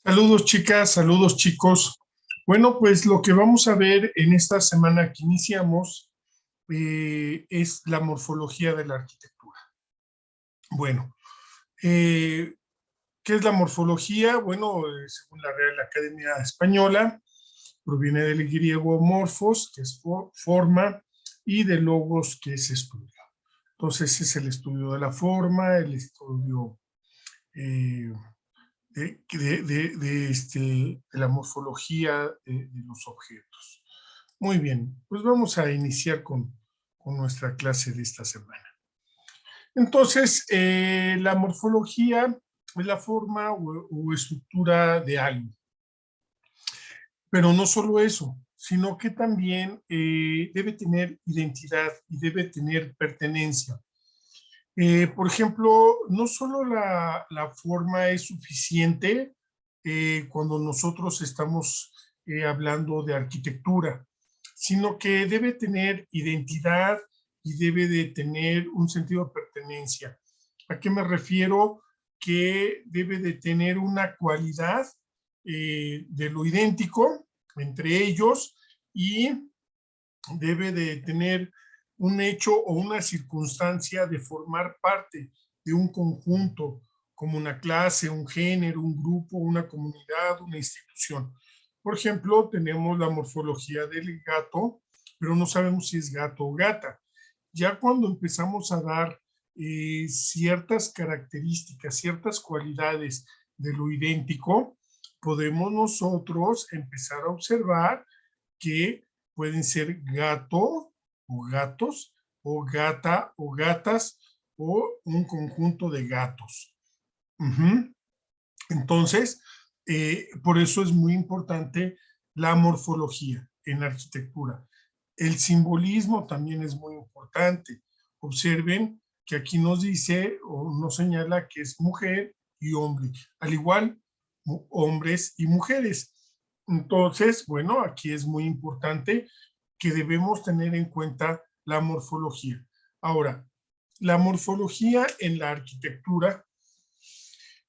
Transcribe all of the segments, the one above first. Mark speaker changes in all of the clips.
Speaker 1: Saludos chicas, saludos chicos. Bueno, pues lo que vamos a ver en esta semana que iniciamos es la morfología de la arquitectura. Bueno, eh, ¿qué es la morfología? Bueno, según la Real Academia Española, proviene del griego morfos, que es forma, y de logos, que es estudio. Entonces es el estudio de la forma, el estudio eh, de la morfología de los objetos. Muy bien, pues vamos a iniciar con nuestra clase de esta semana. Entonces, la morfología es la forma o estructura de algo. Pero no solo eso, sino que también debe tener identidad y debe tener pertenencia. Por ejemplo, no solo la forma es suficiente cuando nosotros estamos hablando de arquitectura, sino que debe tener identidad y debe de tener un sentido de pertenencia. ¿A qué me refiero? Que debe de tener una cualidad de lo idéntico entre ellos y debe de tener un hecho o una circunstancia de formar parte de un conjunto, como una clase, un género, un grupo, una comunidad, una institución. Por ejemplo, tenemos la morfología del gato, pero no sabemos si es gato o gata. Ya cuando empezamos a dar ciertas características, ciertas cualidades de lo idéntico, podemos nosotros empezar a observar que pueden ser gato o gatos, o gata o gatas, o un conjunto de gatos. Entonces, por eso es muy importante la morfología en la arquitectura. El simbolismo también es muy importante. Observen que aquí nos dice o nos señala que es mujer y hombre, al igual hombres y mujeres. Entonces, bueno, aquí es muy importante que debemos tener en cuenta la morfología. Ahora, la morfología en la arquitectura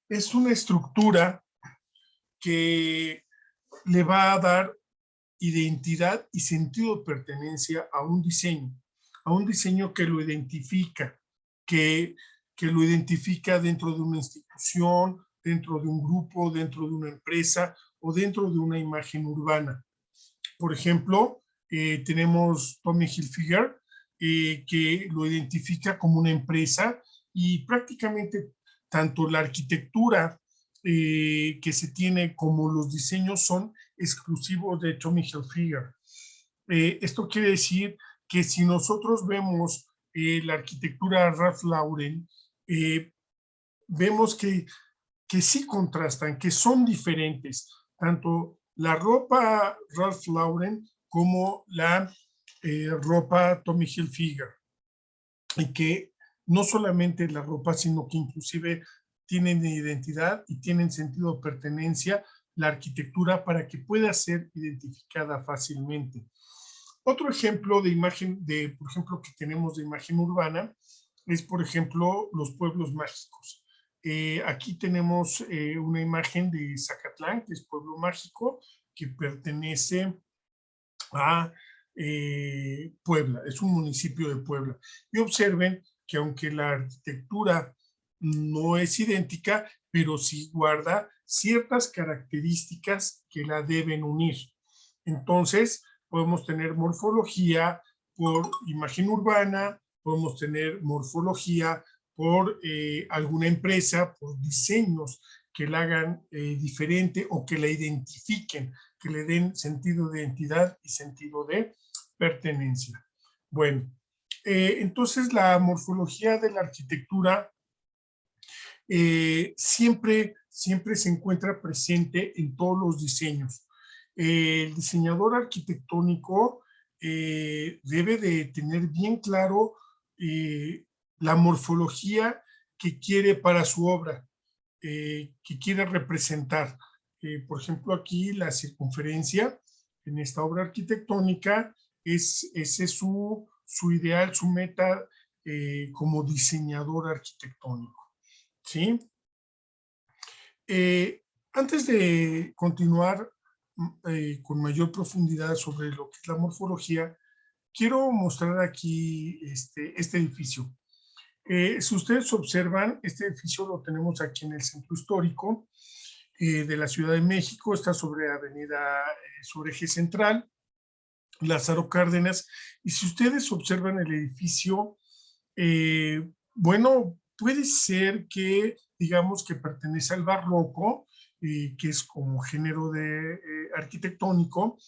Speaker 1: es una estructura que le va a dar identidad y sentido de pertenencia a un diseño que lo identifica, que, que lo identifica dentro de una institución, dentro de un grupo, dentro de una empresa o dentro de una imagen urbana. Por ejemplo, tenemos Tommy Hilfiger, que lo identifica como una empresa y prácticamente tanto la arquitectura que se tiene como los diseños son exclusivos de Tommy Hilfiger. Esto quiere decir que si nosotros vemos la arquitectura Ralph Lauren, vemos que sí contrastan, que son diferentes, tanto la ropa Ralph Lauren como la ropa Tommy Hilfiger, y que no solamente la ropa, sino que inclusive tienen identidad y tienen sentido de pertenencia la arquitectura para que pueda ser identificada fácilmente. Otro ejemplo de imagen, por ejemplo, que tenemos de imagen urbana, es, por ejemplo, los pueblos mágicos. Aquí tenemos una imagen de Zacatlán, que es pueblo mágico, que pertenece a Puebla, es un municipio de Puebla. Y observen que aunque la arquitectura no es idéntica, pero sí guarda ciertas características que la deben unir. Entonces, podemos tener morfología por imagen urbana, podemos tener morfología por alguna empresa, por diseños que la hagan diferente o que la identifiquen, que le den sentido de identidad y sentido de pertenencia. Bueno, entonces la morfología de la arquitectura siempre se encuentra presente en todos los diseños. El diseñador arquitectónico debe de tener bien claro la morfología que quiere para su obra, que quiere representar. Por ejemplo, aquí la circunferencia en esta obra arquitectónica ese es su ideal, su meta como diseñador arquitectónico. ¿Sí? Antes de continuar con mayor profundidad sobre lo que es la morfología, quiero mostrar aquí este edificio. Si ustedes observan, este edificio lo tenemos aquí en el centro histórico de la Ciudad de México, está sobre sobre eje central, Lázaro Cárdenas, y si ustedes observan el edificio, bueno, puede ser que digamos que pertenece al barroco, que es como género arquitectónico,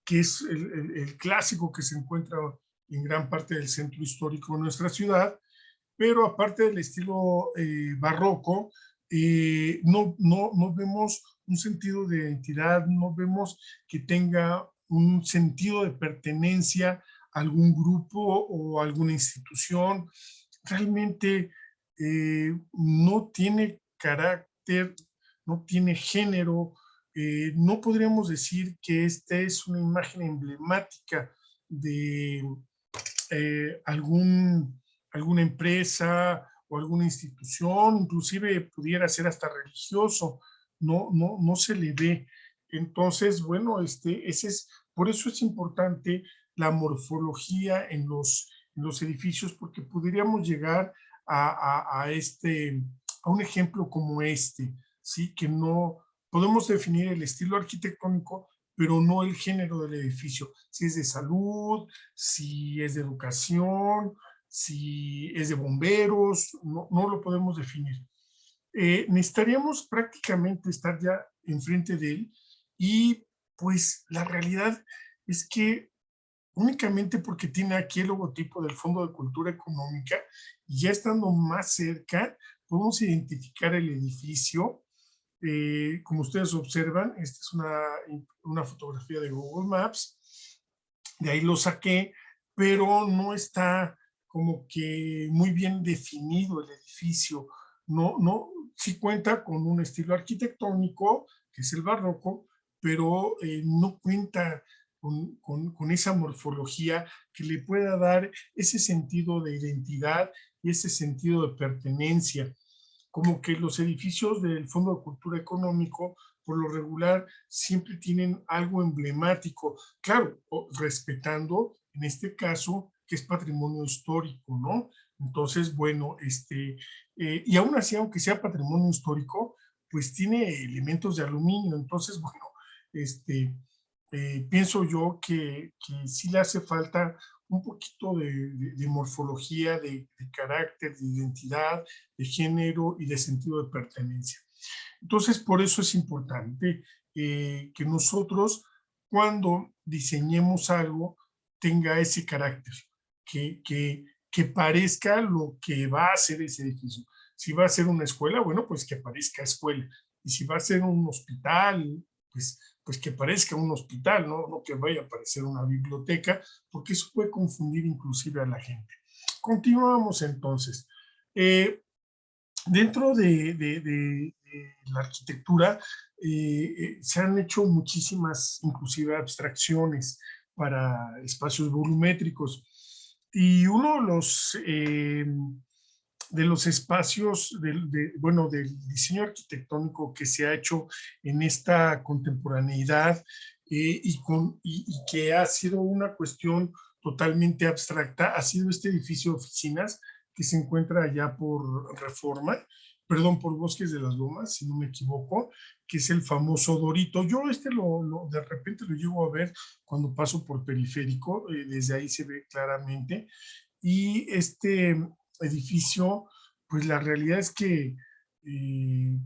Speaker 1: que es el clásico que se encuentra en gran parte del centro histórico de nuestra ciudad, pero aparte del estilo barroco, no vemos un sentido de identidad, no vemos que tenga un sentido de pertenencia a algún grupo o a alguna institución. Realmente no tiene carácter, no tiene género. No podríamos decir que esta es una imagen emblemática de alguna empresa o alguna institución, inclusive pudiera ser hasta religioso, no se le ve. Entonces, bueno, por eso es importante la morfología en los edificios, porque podríamos llegar a un ejemplo como ¿sí? Que no podemos definir el estilo arquitectónico, pero no el género del edificio, si es de salud, si es de educación, si es de bomberos, no lo podemos definir. Necesitaríamos prácticamente estar ya enfrente de él y pues la realidad es que únicamente porque tiene aquí el logotipo del Fondo de Cultura Económica y ya estando más cerca podemos identificar el edificio. Como ustedes observan, esta es una fotografía de Google Maps, de ahí lo saqué, pero no está como que muy bien definido el edificio. Sí cuenta con un estilo arquitectónico, que es el barroco, pero no cuenta con esa morfología que le pueda dar ese sentido de identidad y ese sentido de pertenencia. Como que los edificios del Fondo de Cultura Económico, por lo regular, siempre tienen algo emblemático, claro, respetando, en este caso, que es patrimonio histórico, ¿no? Entonces, bueno, y aún así, aunque sea patrimonio histórico, pues tiene elementos de aluminio, entonces, bueno, pienso yo que sí le hace falta un poquito de morfología, de carácter, de identidad, de género y de sentido de pertenencia. Entonces, por eso es importante que nosotros, cuando diseñemos algo, tenga ese carácter, que parezca lo que va a ser ese edificio. Si va a ser una escuela, bueno, pues que parezca escuela. Y si va a ser un hospital, pues que parezca un hospital, no que vaya a parecer una biblioteca, porque eso puede confundir inclusive a la gente. Continuamos entonces. Dentro de la arquitectura se han hecho muchísimas, inclusive abstracciones para espacios volumétricos. Y uno de los espacios bueno, del diseño arquitectónico que se ha hecho en esta contemporaneidad y que ha sido una cuestión totalmente abstracta, ha sido este edificio de oficinas que se encuentra allá por Reforma, perdón, por Bosques de las Lomas, si no me equivoco, que es el famoso Dorito. Yo de repente lo llego a ver cuando paso por Periférico, desde ahí se ve claramente, y este edificio, pues la realidad es que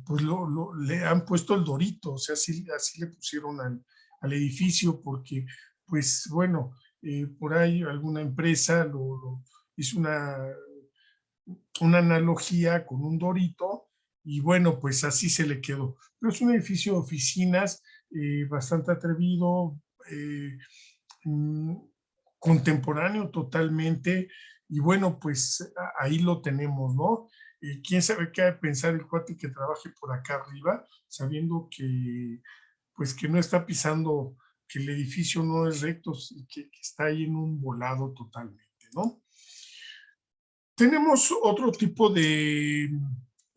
Speaker 1: pues le han puesto el Dorito, o sea, así le pusieron al edificio, porque pues bueno, por ahí alguna empresa hizo una analogía con un Dorito y bueno, pues así se le quedó. Pero es un edificio de oficinas bastante atrevido, mm, contemporáneo totalmente, y bueno, pues ahí lo tenemos, ¿no? ¿Quién sabe qué ha de pensar el cuate que trabaje por acá arriba, sabiendo que, pues que no está pisando, que el edificio no es recto, que está ahí en un volado totalmente, ¿no? Tenemos otro tipo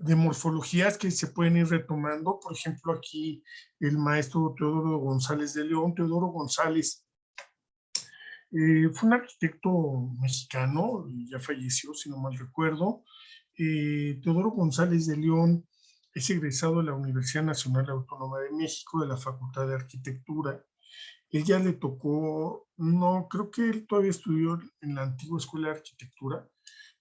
Speaker 1: de morfologías que se pueden ir retomando. Por ejemplo, aquí el maestro Teodoro González de León. Teodoro González fue un arquitecto mexicano, ya falleció, si no mal recuerdo. Teodoro González de León es egresado de la Universidad Nacional Autónoma de México, de la Facultad de Arquitectura. Él ya le tocó, no, creo que él todavía estudió en la antigua Escuela de Arquitectura,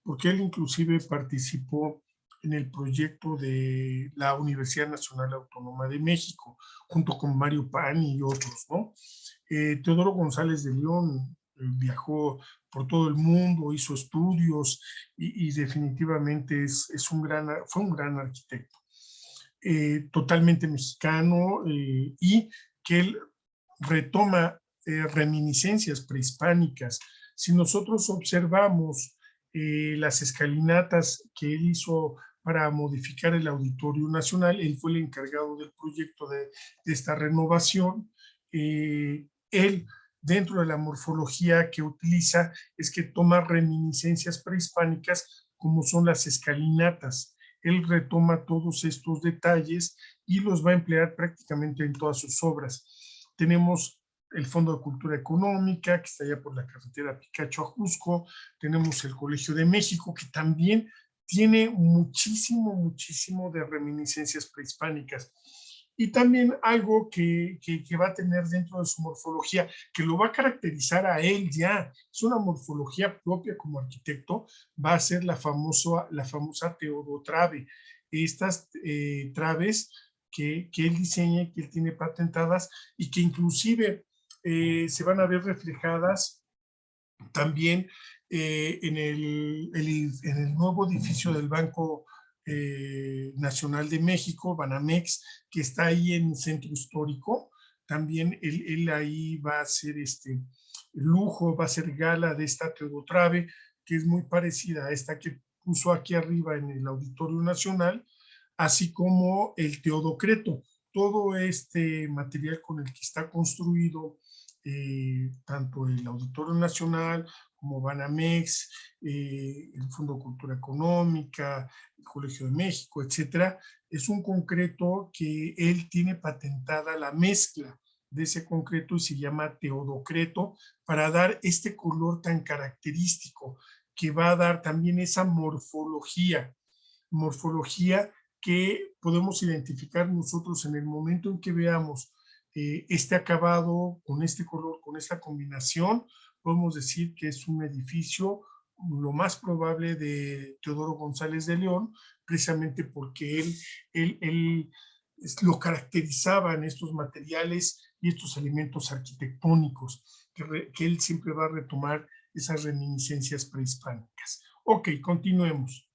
Speaker 1: porque él inclusive participó en el proyecto de la Universidad Nacional Autónoma de México, junto con Mario Pani y otros, ¿no? Teodoro González de León viajó por todo el mundo, hizo estudios y definitivamente fue un gran arquitecto. Totalmente mexicano, y que él retoma reminiscencias prehispánicas. Si nosotros observamos las escalinatas que él hizo para modificar el Auditorio Nacional, él fue el encargado del proyecto de esta renovación. Él, dentro de la morfología que utiliza, es que toma reminiscencias prehispánicas como son las escalinatas. Él retoma todos estos detalles y los va a emplear prácticamente en todas sus obras. Tenemos el Fondo de Cultura Económica, que está allá por la carretera Picacho a Jusco. Tenemos el Colegio de México, que también tiene muchísimo de reminiscencias prehispánicas. Y también algo que va a tener dentro de su morfología, que lo va a caracterizar a él ya, es una morfología propia como arquitecto, va a ser la famosa teodotrave. Estas traves que él diseña y que él tiene patentadas y que inclusive se van a ver reflejadas también en el nuevo edificio del Banco Nacional de México, Banamex, que está ahí en Centro Histórico. También él ahí va a hacer lujo, va a ser gala de esta teodotrave, que es muy parecida a esta que puso aquí arriba en el Auditorio Nacional, así como el teodocreto. Todo este material con el que está construido tanto el Auditorio Nacional como Banamex, el Fondo de Cultura Económica, el Colegio de México, etcétera, es un concreto que él tiene patentada la mezcla de ese concreto y se llama teodocreto, para dar este color tan característico que va a dar también esa morfología que podemos identificar nosotros en el momento en que veamos este acabado con este color, con esta combinación. Podemos decir que es un edificio lo más probable de Teodoro González de León, precisamente porque él lo caracterizaba en estos materiales y estos elementos arquitectónicos, que él siempre va a retomar esas reminiscencias prehispánicas. Ok, continuemos.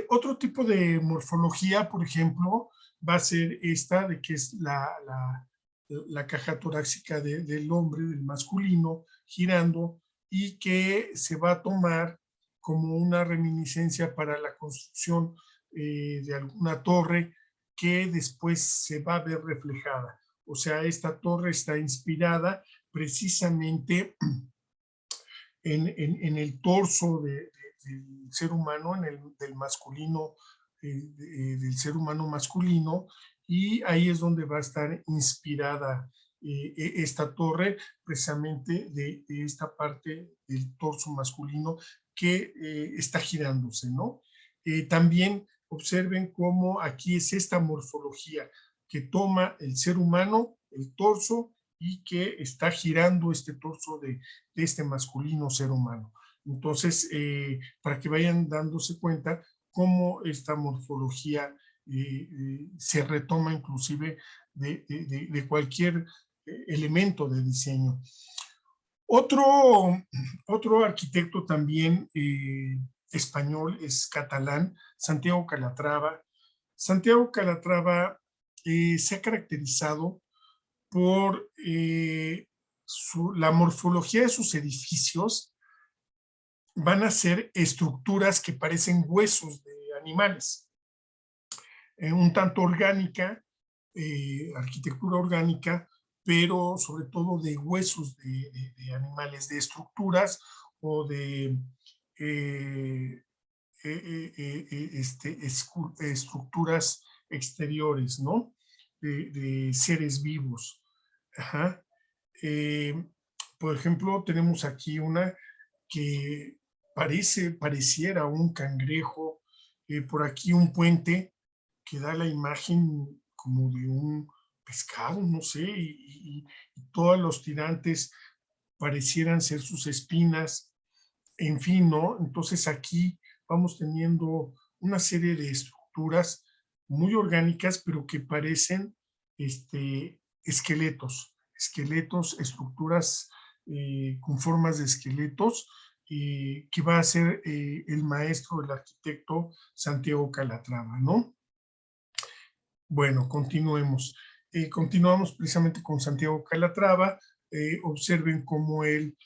Speaker 1: Otro tipo de morfología, por ejemplo, va a ser esta, de que es la caja torácica del hombre, del masculino, girando, y que se va a tomar como una reminiscencia para la construcción de alguna torre que después se va a ver reflejada. O sea, esta torre está inspirada precisamente en el torso del ser humano, del masculino, del ser humano masculino, y ahí es donde va a estar inspirada esta torre, precisamente de esta parte del torso masculino que está girándose, ¿no? También observen cómo aquí es esta morfología que toma el ser humano, el torso, y que está girando este torso de este masculino ser humano. Entonces, para que vayan dándose cuenta cómo esta morfología se retoma inclusive de cualquier elemento de diseño. Otro arquitecto también español es catalán, Santiago Calatrava. Santiago Calatrava se ha caracterizado por la morfología de sus edificios. Van a ser estructuras que parecen huesos de animales, un tanto orgánica, arquitectura orgánica, pero sobre todo de huesos de animales, de estructuras o de estructuras exteriores, ¿no? De seres vivos. Ajá. Eh, por ejemplo, tenemos aquí una que pareciera un cangrejo, por aquí un puente que da la imagen como de un pescado, no sé, y todos los tirantes parecieran ser sus espinas, en fin, ¿no? Entonces aquí vamos teniendo una serie de estructuras muy orgánicas, pero que parecen esqueletos, estructuras con formas de esqueletos, que va a ser el maestro, el arquitecto Santiago Calatrava, ¿no? Bueno, continuemos. Continuamos precisamente con Santiago Calatrava. Observen cómo él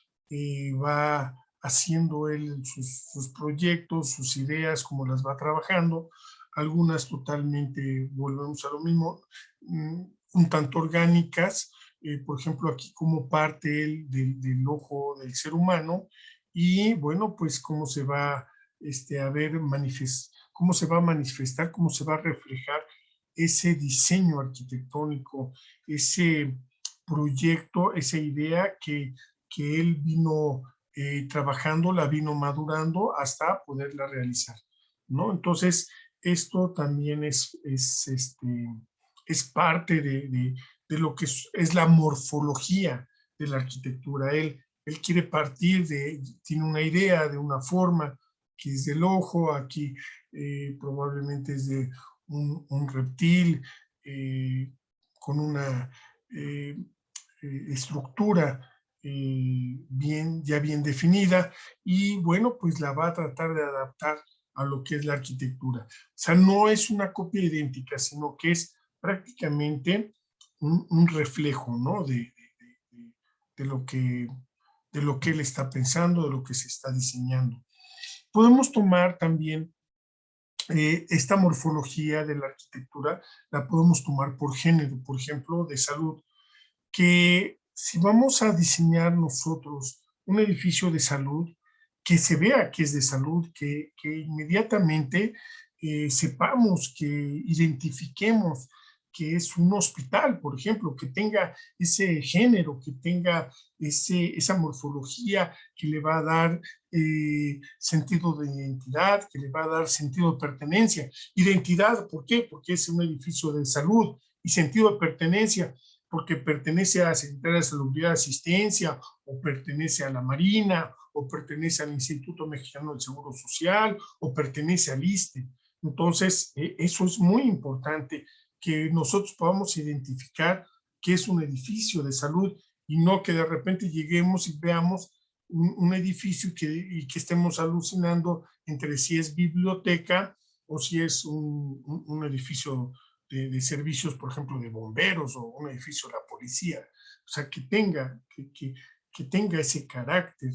Speaker 1: va haciendo él sus proyectos, sus ideas, cómo las va trabajando. Algunas totalmente, volvemos a lo mismo, un tanto orgánicas. Por ejemplo, aquí como parte él del ojo del ser humano. Y bueno, pues cómo se va a ver cómo se va a manifestar, cómo se va a reflejar ese diseño arquitectónico, ese proyecto, esa idea que él vino trabajando, la vino madurando hasta poderla realizar, ¿no? Entonces, esto también es parte de lo que es la morfología de la arquitectura. Él quiere partir tiene una idea de una forma que es del ojo, aquí probablemente es de un reptil con una eh, estructura ya bien definida, y bueno, pues la va a tratar de adaptar a lo que es la arquitectura. O sea, no es una copia idéntica, sino que es prácticamente un reflejo, ¿no? De lo que, de lo que él está pensando, de lo que se está diseñando. Podemos tomar también esta morfología de la arquitectura, la podemos tomar por género, por ejemplo, de salud, que si vamos a diseñar nosotros un edificio de salud, que se vea que es de salud, que inmediatamente sepamos, que identifiquemos que es un hospital, por ejemplo, que tenga ese género, que tenga esa morfología que le va a dar sentido de identidad, que le va a dar sentido de pertenencia. Identidad, ¿por qué? Porque es un edificio de salud, y sentido de pertenencia, porque pertenece a la Secretaría de Salubridad y Asistencia, o pertenece a la Marina, o pertenece al Instituto Mexicano del Seguro Social, o pertenece al ISSSTE. Entonces, eso es muy importante, que nosotros podamos identificar qué es un edificio de salud, y no que de repente lleguemos y veamos un edificio y que estemos alucinando entre si es biblioteca o si es un edificio de servicios, por ejemplo, de bomberos, o un edificio de la policía. O sea, que tenga ese carácter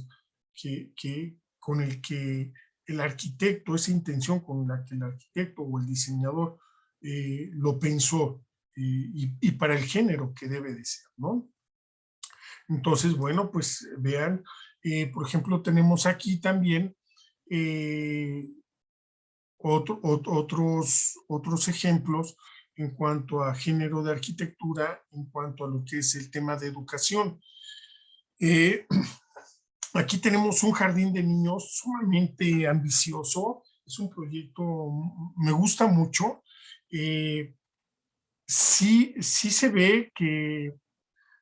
Speaker 1: con el que el arquitecto, esa intención con la que el arquitecto o el diseñador lo pensó, y para el género que debe de ser, ¿no? Entonces, bueno, pues vean, por ejemplo, tenemos aquí también eh, otros ejemplos en cuanto a género de arquitectura, en cuanto a lo que es el tema de educación. Eh, Aquí tenemos un jardín de niños sumamente ambicioso, es un proyecto, me gusta mucho. Sí se ve que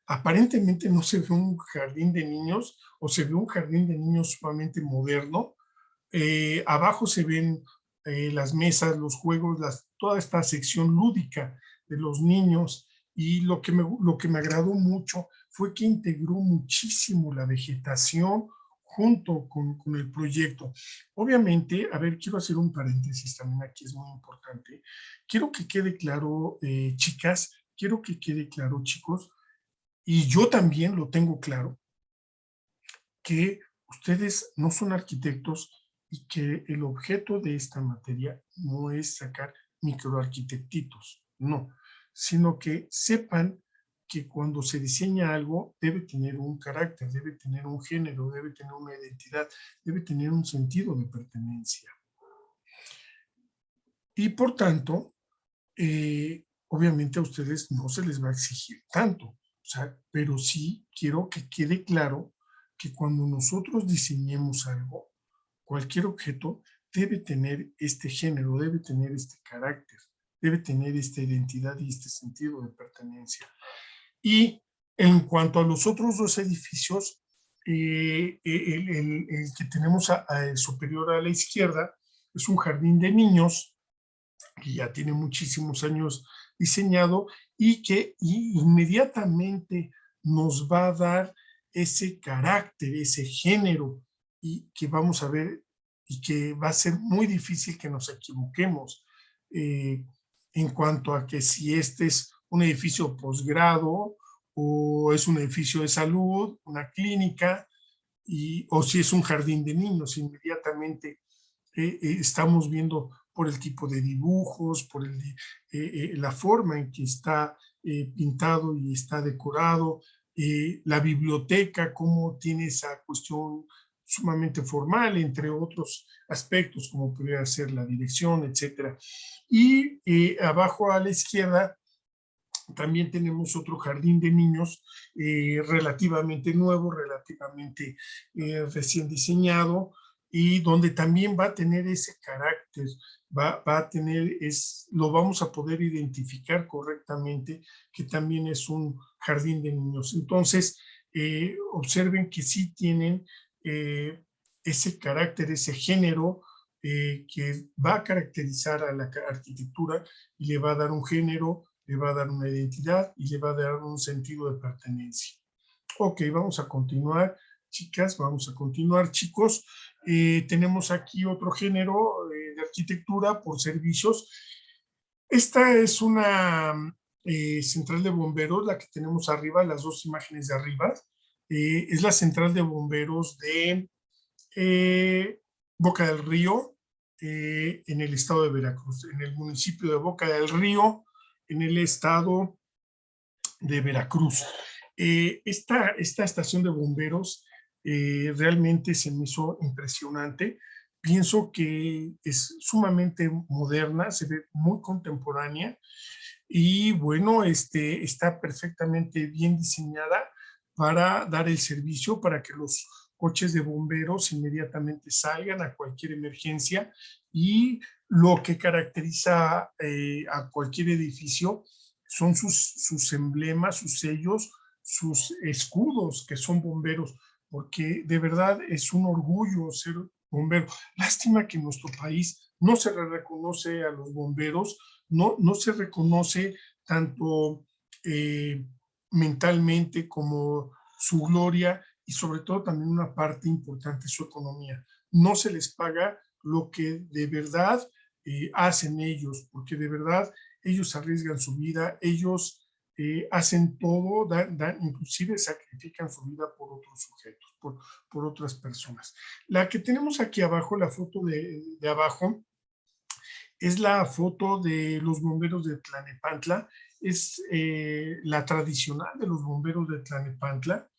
Speaker 1: aparentemente no se ve un jardín de niños, o se ve un jardín de niños sumamente moderno. Abajo se ven las mesas, los juegos, toda esta sección lúdica de los niños, y lo que me agradó mucho fue que integró muchísimo la vegetación junto con el proyecto. Obviamente, a ver, quiero hacer un paréntesis también aquí, es muy importante. Quiero que quede claro, chicas, quiero que quede claro, chicos, y yo también lo tengo claro, que ustedes no son arquitectos, y que el objeto de esta materia no es sacar microarquitectitos, no, sino que sepan que cuando se diseña algo debe tener un carácter, debe tener un género, debe tener una identidad, debe tener un sentido de pertenencia. y por tanto, obviamente a ustedes no se les va a exigir tanto, o sea, pero sí quiero que quede claro que cuando nosotros diseñemos algo, cualquier objeto debe tener este género, debe tener este carácter, debe tener esta identidad y este sentido de pertenencia. Y en cuanto a los otros dos edificios, el que tenemos superior a la izquierda es un jardín de niños que ya tiene muchísimos años diseñado y que inmediatamente nos va a dar ese carácter, ese género, y que vamos a ver y que va a ser muy difícil que nos equivoquemos en cuanto a que si este es un edificio posgrado o es un edificio de salud, una clínica, o si es un jardín de niños. Inmediatamente estamos viendo por el tipo de dibujos, por la forma en que está pintado y está decorado, la biblioteca, cómo tiene esa cuestión sumamente formal, entre otros aspectos, como podría ser la dirección, etcétera. Y abajo a la izquierda también tenemos otro jardín de niños relativamente nuevo, relativamente recién diseñado, y donde también va a tener ese carácter, va a tener, lo vamos a poder identificar correctamente, que también es un jardín de niños. Entonces, observen que sí tienen ese carácter, ese género, que va a caracterizar a la arquitectura y le va a dar un género, le va a dar una identidad y le va a dar un sentido de pertenencia. Ok, vamos a continuar, chicas, vamos a continuar, chicos. Tenemos aquí otro género de arquitectura por servicios. Esta es una central de bomberos, la que tenemos arriba, las dos imágenes de arriba. Es la central de bomberos de Boca del Río, en el estado de Veracruz, en el municipio de Boca del Río, en el estado de Veracruz. Esta estación de bomberos realmente se me hizo impresionante. Pienso que es sumamente moderna, se ve muy contemporánea y bueno, está perfectamente bien diseñada para dar el servicio, para que los coches de bomberos inmediatamente salgan a cualquier emergencia, y lo que caracteriza a cualquier edificio son sus emblemas, sus sellos, sus escudos, que son bomberos, porque de verdad es un orgullo ser bombero. Lástima que en nuestro país no se reconoce a los bomberos, no se reconoce tanto mentalmente como su gloria, y sobre todo también una parte importante, su economía. No se les paga lo que de verdad hacen ellos, porque de verdad ellos arriesgan su vida, ellos hacen todo, inclusive sacrifican su vida por otros sujetos, por otras personas. La que tenemos aquí abajo, la foto de abajo, es la foto de los bomberos de Tlanepantla, es la tradicional de los bomberos de Tlanepantla,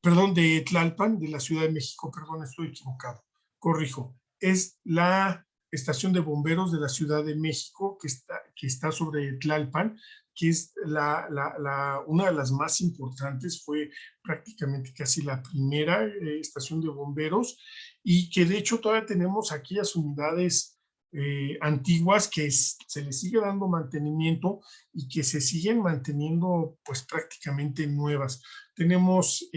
Speaker 1: perdón, de Tlalpan, de la Ciudad de México, perdón, estoy equivocado, corrijo, es la estación de bomberos de la Ciudad de México que está sobre Tlalpan, que es una de las más importantes, fue prácticamente casi la primera estación de bomberos, y que de hecho todavía tenemos aquellas unidades antiguas que se les sigue dando mantenimiento y que se siguen manteniendo pues prácticamente nuevas. Tenemos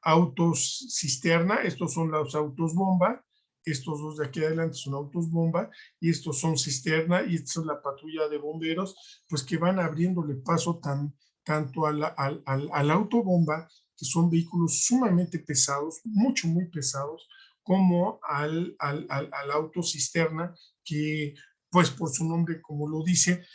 Speaker 1: autos cisterna, estos son los autos bomba, estos dos de aquí adelante son autos bomba y estos son cisterna, y esta es la patrulla de bomberos, pues que van abriéndole paso tanto al auto bomba, que son vehículos sumamente pesados, muy pesados, como al auto cisterna, que pues por su nombre, como lo dice,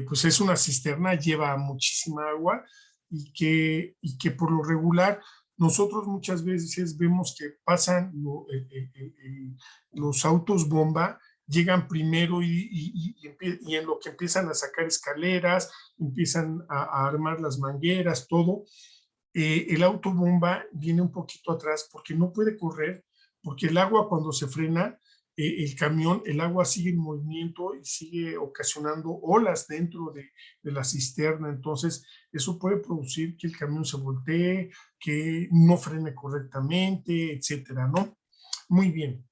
Speaker 1: pues es una cisterna, lleva muchísima agua, y que por lo regular nosotros muchas veces vemos que pasan los autos bomba, llegan primero y en lo que empiezan a sacar escaleras, empiezan a armar las mangueras, todo, el auto bomba viene un poquito atrás porque no puede correr, porque el agua cuando se frena el camión, el agua sigue en movimiento y sigue ocasionando olas dentro de la cisterna. Entonces, eso puede producir que el camión se voltee, que no frene correctamente, etcétera, ¿no? Muy bien.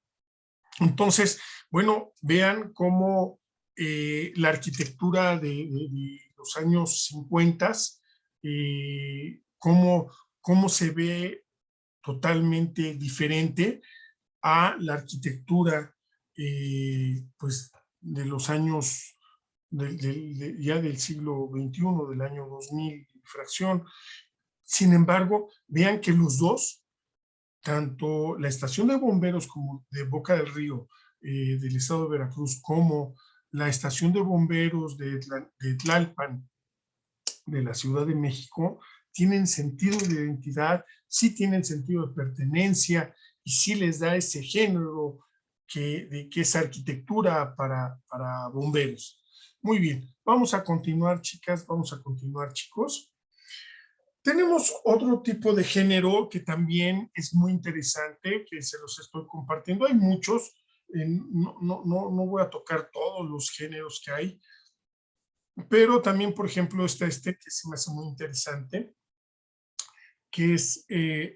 Speaker 1: Entonces, bueno, vean cómo la arquitectura de los años 50, cómo se ve totalmente diferente a la arquitectura pues de los años ya del siglo XXI, del año 2000 fracción. Sin embargo, vean que los dos, tanto la estación de bomberos como de Boca del Río del estado de Veracruz, como la estación de bomberos de Tlalpan de la Ciudad de México, tienen sentido de identidad, sí tienen sentido de pertenencia y sí les da ese género que es arquitectura para bomberos. Muy bien, vamos a continuar, chicas, vamos a continuar, chicos. Tenemos otro tipo de género que también es muy interesante, que se los estoy compartiendo. Hay muchos, no voy a tocar todos los géneros que hay, pero también, por ejemplo, está este que se me hace muy interesante, que es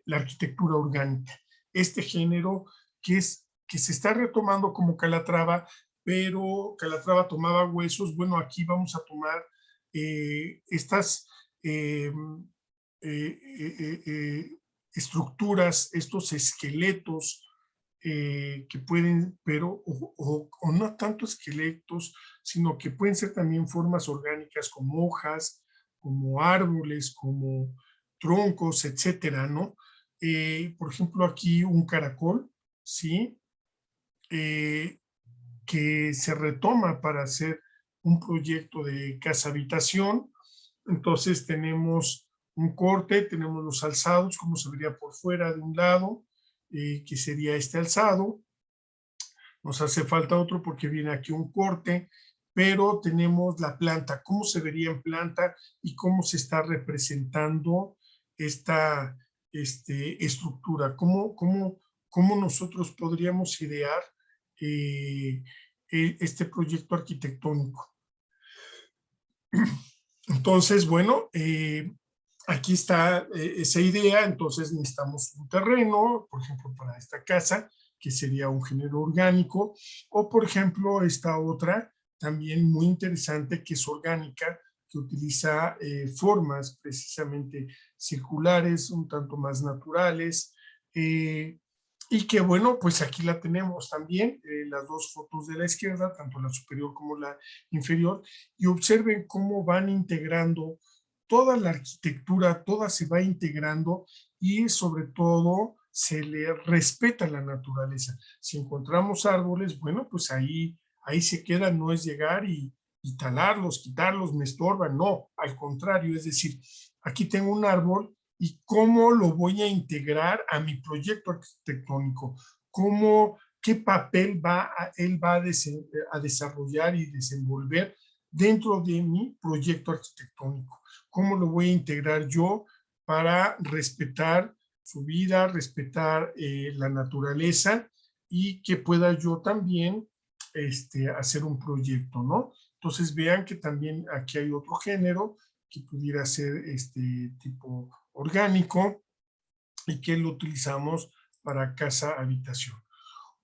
Speaker 1: la arquitectura orgánica. Este género que se está retomando como Calatrava, pero Calatrava tomaba huesos. Bueno, aquí vamos a tomar estas estructuras, estos esqueletos que pueden, pero o no tanto esqueletos, sino que pueden ser también formas orgánicas como hojas, como árboles, como troncos, etcétera, ¿no? Por ejemplo, aquí un caracol, ¿sí? Que se retoma para hacer un proyecto de casa-habitación. Entonces tenemos un corte, tenemos los alzados, como se vería por fuera de un lado, que sería este alzado. Nos hace falta otro porque viene aquí un corte, pero tenemos la planta, cómo se vería en planta y cómo se está representando esta estructura, cómo nosotros podríamos idear este proyecto arquitectónico. Entonces, bueno, aquí está esa idea. Entonces necesitamos un terreno, por ejemplo, para esta casa, que sería un género orgánico, o por ejemplo, esta otra, también muy interesante, que es orgánica, que utiliza formas precisamente circulares, un tanto más naturales, y que bueno, pues aquí la tenemos también, las dos fotos de la izquierda, tanto la superior como la inferior, y observen cómo van integrando toda la arquitectura, toda se va integrando y sobre todo se le respeta la naturaleza. Si encontramos árboles, bueno, pues ahí se queda, no es llegar y talarlos, quitarlos, me estorban, no, al contrario, es decir, aquí tengo un árbol y cómo lo voy a integrar a mi proyecto arquitectónico, qué papel él va a desarrollar y desenvolver dentro de mi proyecto arquitectónico. ¿Cómo lo voy a integrar yo para respetar su vida, respetar la naturaleza y que pueda yo también hacer un proyecto, ¿no? Entonces vean que también aquí hay otro género que pudiera ser tipo orgánico y que lo utilizamos para casa-habitación.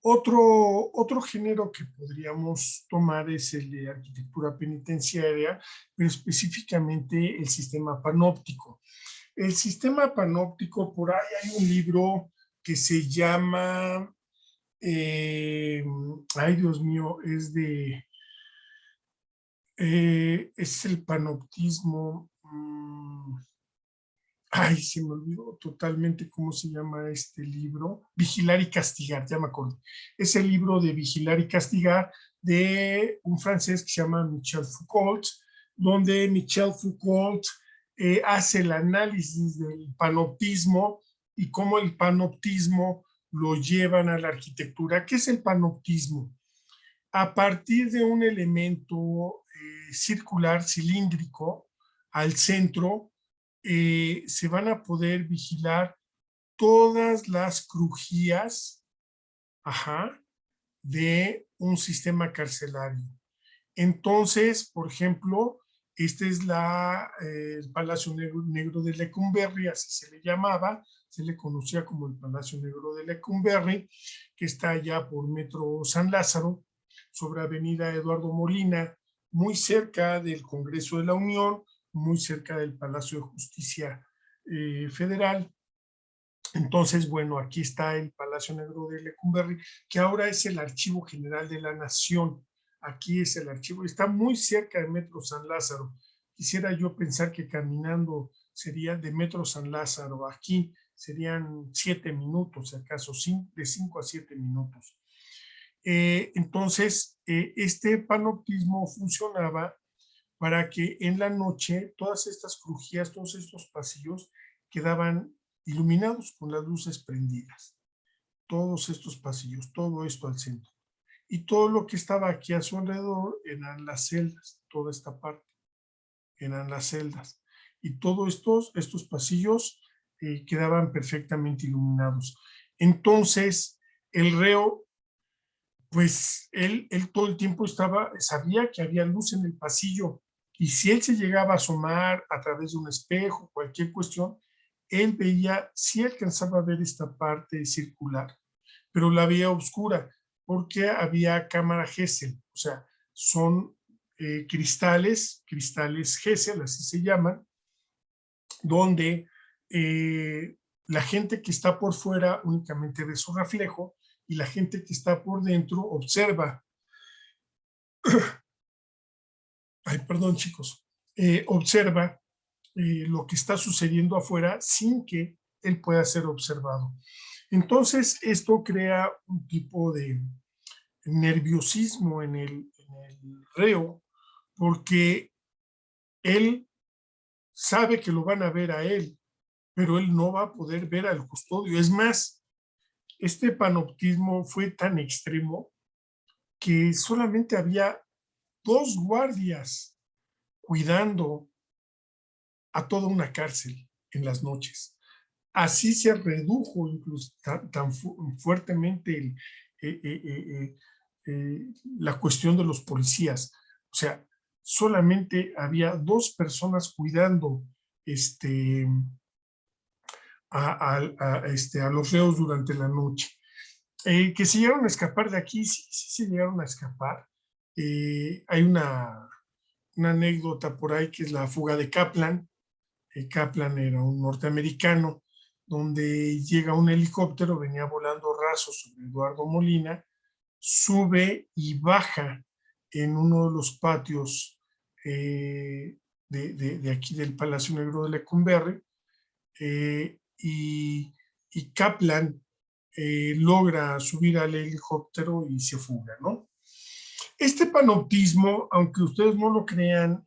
Speaker 1: Otro género que podríamos tomar es el de arquitectura penitenciaria, pero específicamente el sistema panóptico. El sistema panóptico, por ahí hay un libro que se llama, ay Dios mío, es el panoptismo. Ay, se me olvidó totalmente cómo se llama este libro. Vigilar y castigar, ya me acuerdo. Es el libro de Vigilar y castigar de un francés que se llama Michel Foucault, donde Michel Foucault hace el análisis del panoptismo y cómo el panoptismo lo llevan a la arquitectura. ¿Qué es el panoptismo? A partir de un elemento circular, cilíndrico, al centro, se van a poder vigilar todas las crujías, ajá, de un sistema carcelario. Entonces, por ejemplo, este es el Palacio Negro de Lecumberri, así se le llamaba, se le conocía como el Palacio Negro de Lecumberri, que está allá por Metro San Lázaro, sobre Avenida Eduardo Molina, muy cerca del Congreso de la Unión, muy cerca del Palacio de Justicia Federal. Entonces, bueno, aquí está el Palacio Negro de Lecumberri, que ahora es el Archivo General de la Nación. Aquí es el archivo, está muy cerca de Metro San Lázaro. Quisiera yo pensar que caminando sería de Metro San Lázaro aquí, serían 7 minutos, acaso, de 5 a 7 minutos. Entonces, este panoptismo funcionaba para que en la noche todas estas crujías, todos estos pasillos quedaban iluminados con las luces prendidas. Todos estos pasillos, todo esto al centro. Y todo lo que estaba aquí a su alrededor eran las celdas, toda esta parte eran las celdas. Y todos estos pasillos quedaban perfectamente iluminados. Entonces, el reo, pues él todo el tiempo sabía que había luz en el pasillo. Y si él se llegaba a asomar a través de un espejo, cualquier cuestión, él veía, sí alcanzaba a ver esta parte circular, pero la veía oscura porque había cámara Gesell, o sea, son cristales Gesell, así se llaman, donde la gente que está por fuera únicamente ve su reflejo y la gente que está por dentro observa. Ay, perdón, chicos. Observa lo que está sucediendo afuera sin que él pueda ser observado. Entonces, esto crea un tipo de nerviosismo en el reo, porque él sabe que lo van a ver a él, pero él no va a poder ver al custodio. Es más, este panoptismo fue tan extremo que solamente había 2 guardias cuidando a toda una cárcel en las noches. Así se redujo incluso tan fuertemente la cuestión de los policías. O sea, solamente había 2 personas cuidando a los reos durante la noche. Que se llegaron a escapar de aquí, sí, sí se llegaron a escapar. Hay una anécdota por ahí que es la fuga de Kaplan. Kaplan era un norteamericano, donde llega un helicóptero, venía volando raso sobre Eduardo Molina, sube y baja en uno de los patios de aquí del Palacio Negro de Lecumberri, y Kaplan logra subir al helicóptero y se fuga, ¿no? Este panoptismo, aunque ustedes no lo crean,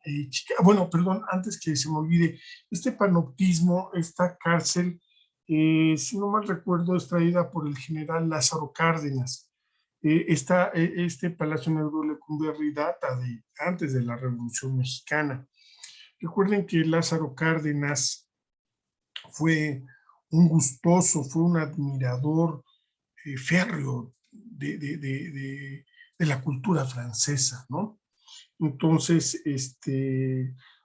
Speaker 1: bueno, perdón, antes que se me olvide, este panoptismo, esta cárcel, si no mal recuerdo, es traída por el general Lázaro Cárdenas. Este Palacio Negro de Lecumberri data de antes de la Revolución Mexicana. Recuerden que Lázaro Cárdenas fue un gustoso, fue un admirador férreo de la cultura francesa, ¿no? Entonces,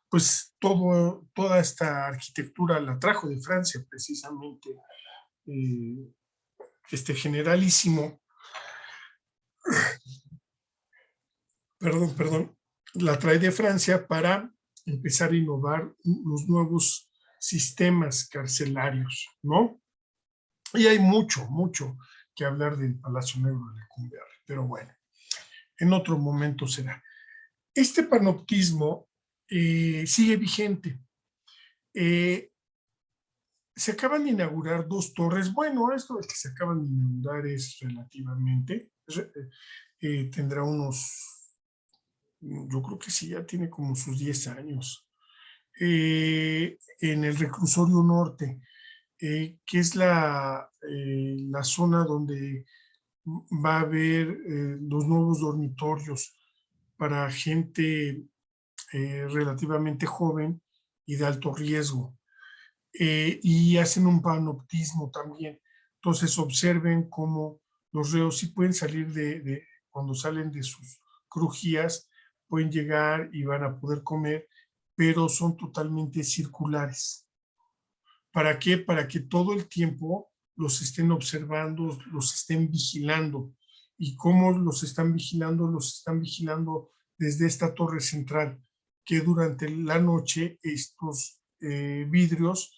Speaker 1: pues toda esta arquitectura la trajo de Francia precisamente, generalísimo, perdón, la trae de Francia para empezar a innovar los nuevos sistemas carcelarios, ¿no? Y hay mucho que hablar del Palacio Negro de Lecumberri, pero bueno, en otro momento será. Este panoptismo sigue vigente. Se acaban de inaugurar 2 torres. Bueno, esto de que se acaban de inaugurar es relativamente, tendrá yo creo que sí, ya tiene como sus 10 años. En el Reclusorio Norte, que es la zona donde va a haber los nuevos dormitorios para gente relativamente joven y de alto riesgo. Y hacen un panoptismo también. Entonces observen cómo Los reos sí pueden salir cuando salen de sus crujías, pueden llegar y van a poder comer, pero son totalmente circulares. ¿Para qué? Para que todo el tiempo los estén observando, los estén vigilando. ¿Y cómo los están vigilando? Los están vigilando desde esta torre central, que durante la noche estos vidrios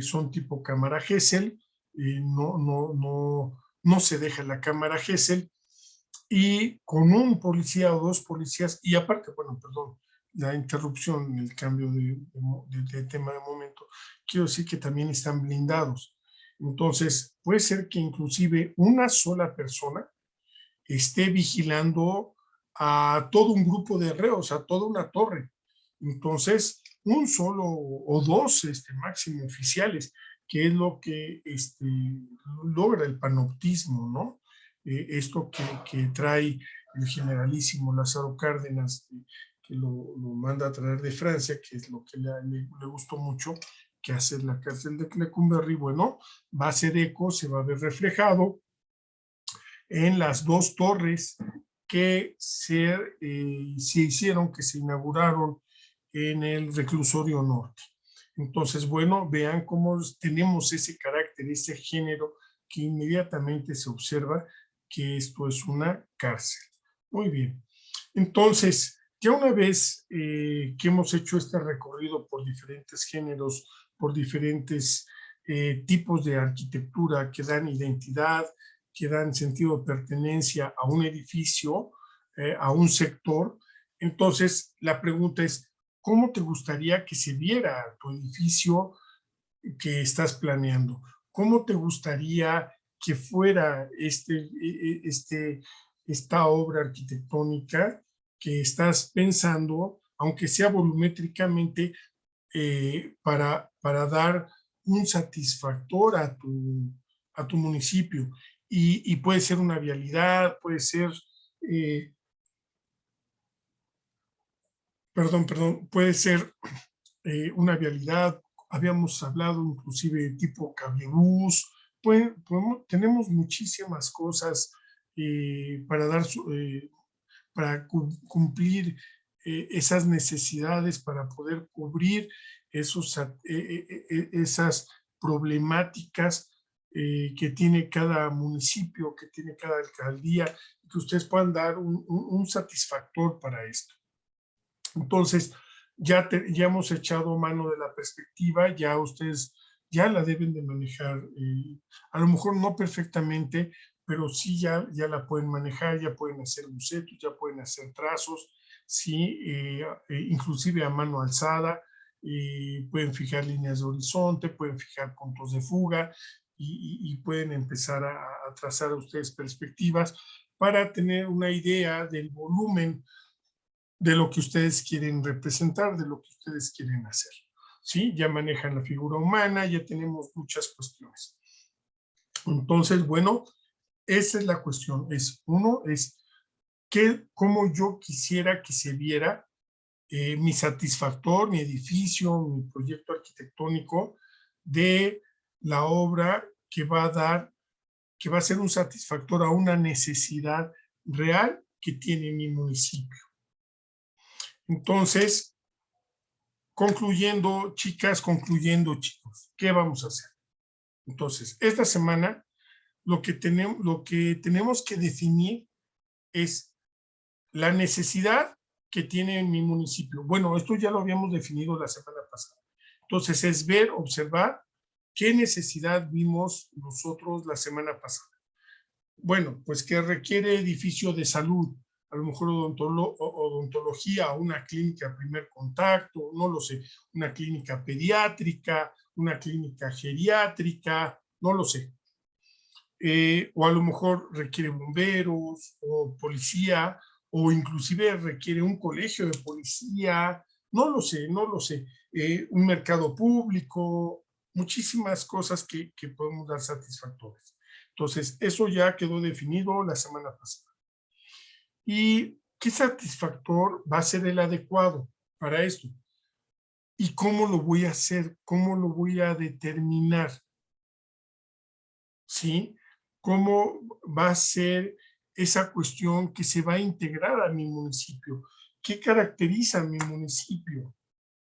Speaker 1: son tipo cámara Gesell, no se deja la cámara Gesell, y con un policía o dos policías, y aparte, bueno, perdón, la interrupción, el cambio de tema de momento, quiero decir que también están blindados. Entonces, puede ser que inclusive una sola persona esté vigilando a todo un grupo de reos, a toda una torre. Entonces, un solo o dos máximo oficiales, que es lo que logra el panoptismo, ¿no? Esto que trae el generalísimo Lázaro Cárdenas, que lo manda a traer de Francia, que es lo que le gustó mucho, que hacer la cárcel de Lecumberri. Bueno, va a hacer eco, se va a ver reflejado en las dos torres que se hicieron, que se inauguraron en el reclusorio norte. Entonces, bueno, vean cómo tenemos ese carácter, ese género, que inmediatamente se observa que esto es una cárcel. Muy bien. Entonces, ya una vez que hemos hecho este recorrido por diferentes géneros, por diferentes tipos de arquitectura que dan identidad, que dan sentido de pertenencia a un edificio, a un sector, entonces la pregunta es, ¿cómo te gustaría que se viera tu edificio que estás planeando? ¿Cómo te gustaría que fuera esta obra arquitectónica que estás pensando, aunque sea volumétricamente, para dar un satisfactor a tu municipio? Y puede ser una vialidad, puede ser, eh, puede ser una vialidad. Habíamos hablado inclusive de tipo cablebús. Tenemos muchísimas cosas para para cumplir esas necesidades, para poder cubrir esas problemáticas que tiene cada municipio, que tiene cada alcaldía, que ustedes puedan dar un satisfactor para esto. Entonces, ya hemos echado mano de la perspectiva, ya ustedes ya la deben de manejar, a lo mejor no perfectamente, pero sí ya la pueden manejar, ya pueden hacer bocetos, ya pueden hacer trazos, sí, inclusive a mano alzada, pueden fijar líneas de horizonte, pueden fijar puntos de fuga y pueden empezar a trazar a ustedes perspectivas para tener una idea del volumen de lo que ustedes quieren representar, de lo que ustedes quieren hacer. ¿Sí? Ya manejan la figura humana, ya tenemos muchas cuestiones. Entonces, bueno, esa es la cuestión. Uno es cómo yo quisiera que se viera mi satisfactor, mi edificio, mi proyecto arquitectónico de la obra que va a dar, que va a ser un satisfactor a una necesidad real que tiene mi municipio. Entonces, concluyendo, chicas, concluyendo, chicos, ¿qué vamos a hacer? Entonces, esta semana lo que tenemos que definir es la necesidad que tiene mi municipio. Bueno, esto ya lo habíamos definido la semana pasada. Entonces, es ver, observar qué necesidad vimos nosotros la semana pasada. Bueno, pues que requiere edificio de salud, a lo mejor odontología, una clínica primer contacto, no lo sé, una clínica pediátrica, una clínica geriátrica, no lo sé. O a lo mejor requiere bomberos o policía, o inclusive requiere un colegio de policía, no lo sé, no lo sé. Un mercado público, muchísimas cosas que podemos dar satisfactorias. Entonces, eso ya quedó definido la semana pasada. ¿Y qué satisfactor va a ser el adecuado para esto? ¿Y cómo lo voy a hacer? ¿Cómo lo voy a determinar? ¿Sí? cómo va a ser esa cuestión que se va a integrar a mi municipio. ¿Qué caracteriza a mi municipio?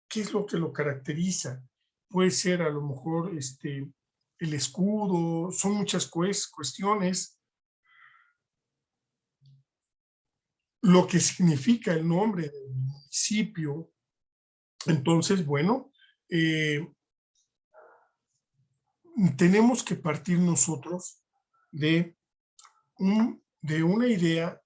Speaker 1: ¿Qué es lo que lo caracteriza? Puede ser a lo mejor el escudo, son muchas cuestiones, lo que significa el nombre del municipio. Entonces, bueno, tenemos que partir nosotros de, de una idea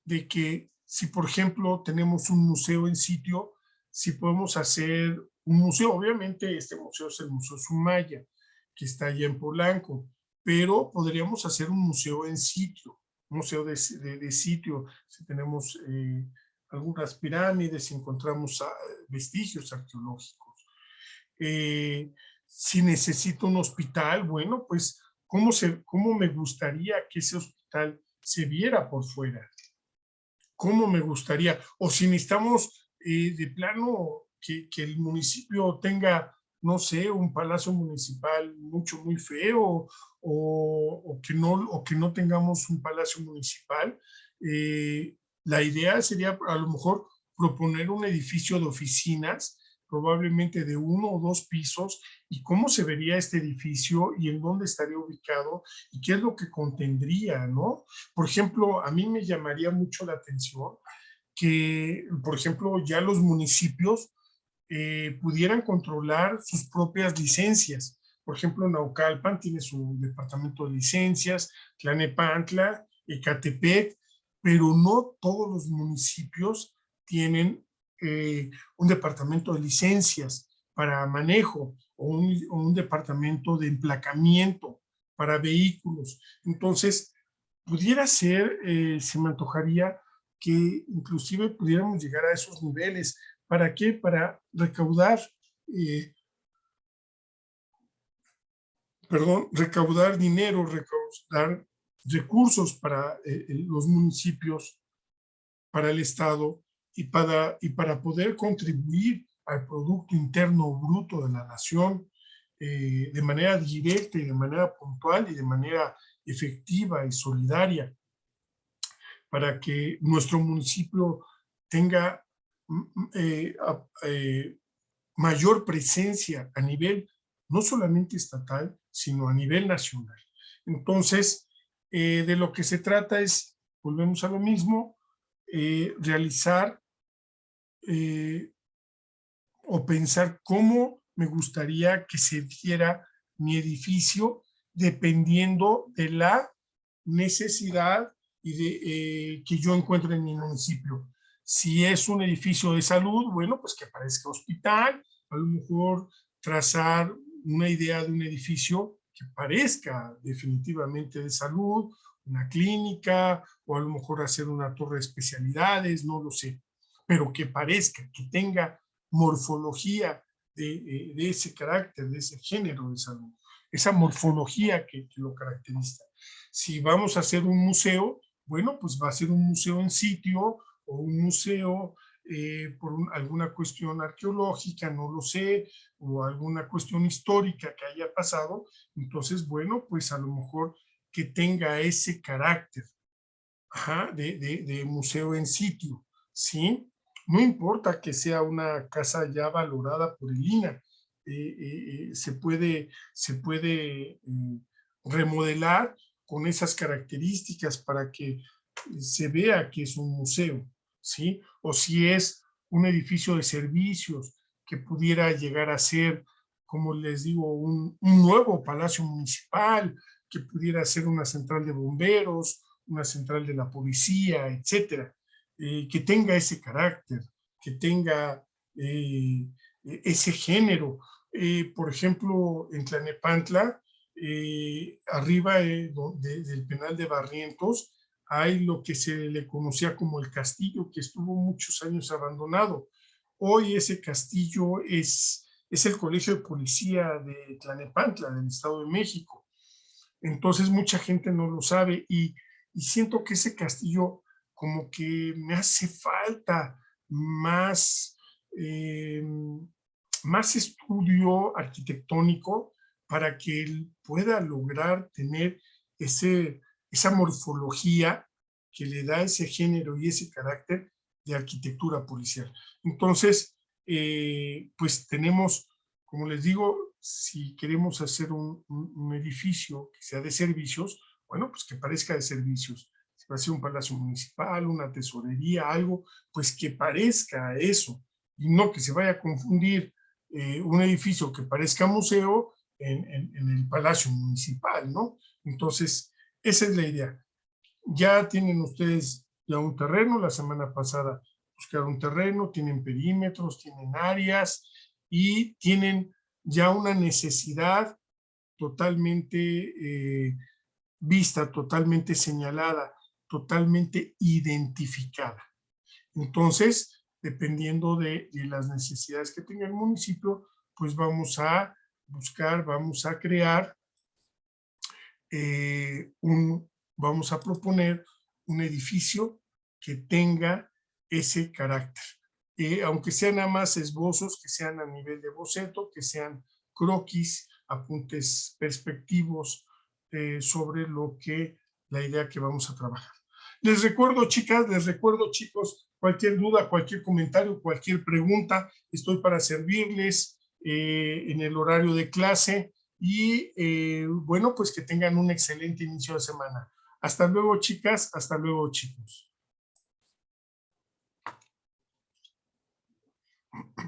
Speaker 1: de que si, por ejemplo, tenemos un museo en sitio, si podemos hacer un museo, obviamente este museo es el Museo Sumaya, que está allá en Polanco, pero podríamos hacer un museo en sitio, un museo de sitio, si tenemos algunas pirámides, si encontramos vestigios arqueológicos. Si necesito un hospital, bueno, pues, ¿cómo me gustaría que ese hospital se viera por fuera? ¿Cómo me gustaría? O si necesitamos de plano que el municipio tenga, no sé, un palacio municipal muy feo, o que no tengamos un palacio municipal. La idea sería a lo mejor proponer un edificio de oficinas, probablemente de 1 o 2 pisos, y cómo se vería este edificio y en dónde estaría ubicado y qué es lo que contendría, ¿no? Por ejemplo, a mí me llamaría mucho la atención que, por ejemplo, ya los municipios pudieran controlar sus propias licencias. Por ejemplo, Naucalpan tiene su departamento de licencias, Tlanepantla, Ecatepec, pero no todos los municipios tienen un departamento de licencias para manejo o un departamento de emplacamiento para vehículos. Entonces, pudiera ser, se me antojaría que inclusive pudiéramos llegar a esos niveles. ¿Para qué? Para recaudar, eh, recaudar dinero, recaudar recursos para los municipios, para el Estado y para poder contribuir al Producto Interno Bruto de la nación de manera directa y de manera puntual y de manera efectiva y solidaria, para que nuestro municipio tenga mayor presencia a nivel no solamente estatal, sino a nivel nacional. Entonces, de lo que se trata es, volvemos a lo mismo, realizar o pensar cómo me gustaría que se viera mi edificio dependiendo de la necesidad y que yo encuentre en mi municipio. Si es un edificio de salud, bueno, pues que parezca hospital, a lo mejor trazar una idea de un edificio que parezca definitivamente de salud, una clínica, o a lo mejor hacer una torre de especialidades, no lo sé, pero que parezca, que tenga morfología de ese carácter, de ese género de salud, esa morfología que lo caracteriza. Si vamos a hacer un museo, bueno, pues va a ser un museo en sitio o un museo por alguna cuestión arqueológica, no lo sé, o alguna cuestión histórica que haya pasado. Entonces, bueno, pues a lo mejor que tenga ese carácter, ajá, de museo en sitio, ¿sí? No importa que sea una casa ya valorada por el INAH, se puede remodelar con esas características para que se vea que es un museo, ¿sí? O si es un edificio de servicios que pudiera llegar a ser, como les digo, un nuevo palacio municipal, que pudiera ser una central de bomberos, una central de la policía, etcétera, que tenga ese carácter, que tenga ese género. Por ejemplo, en Tlanepantla, arriba del penal de Barrientos, hay lo que se le conocía como el castillo, que estuvo muchos años abandonado. Hoy ese castillo es el Colegio de Policía de Tlanepantla, del Estado de México. Entonces mucha gente no lo sabe y siento que ese castillo como que me hace falta más, más estudio arquitectónico para que él pueda lograr tener esa morfología que le da ese género y ese carácter de arquitectura policial. Entonces, pues tenemos, como les digo, si queremos hacer un edificio que sea de servicios, bueno, pues que parezca de servicios. Si va a ser un palacio municipal, una tesorería, algo, pues que parezca eso, y no que se vaya a confundir un edificio que parezca museo en el palacio municipal, ¿no? Entonces, esa es la idea. Ya tienen ustedes ya un terreno, la semana pasada buscaron un terreno, tienen perímetros, tienen áreas y tienen ya una necesidad totalmente vista, totalmente señalada, totalmente identificada. Entonces, dependiendo de las necesidades que tenga el municipio, pues vamos a buscar, vamos a crear vamos a proponer un edificio que tenga ese carácter. Aunque sean nada más esbozos, que sean a nivel de boceto, que sean croquis, apuntes perspectivos sobre la idea que vamos a trabajar. Les recuerdo, chicas, les recuerdo, chicos, cualquier duda, cualquier comentario, cualquier pregunta, estoy para servirles en el horario de clase. Y bueno, pues que tengan un excelente inicio de semana. Hasta luego, chicas. Hasta luego, chicos.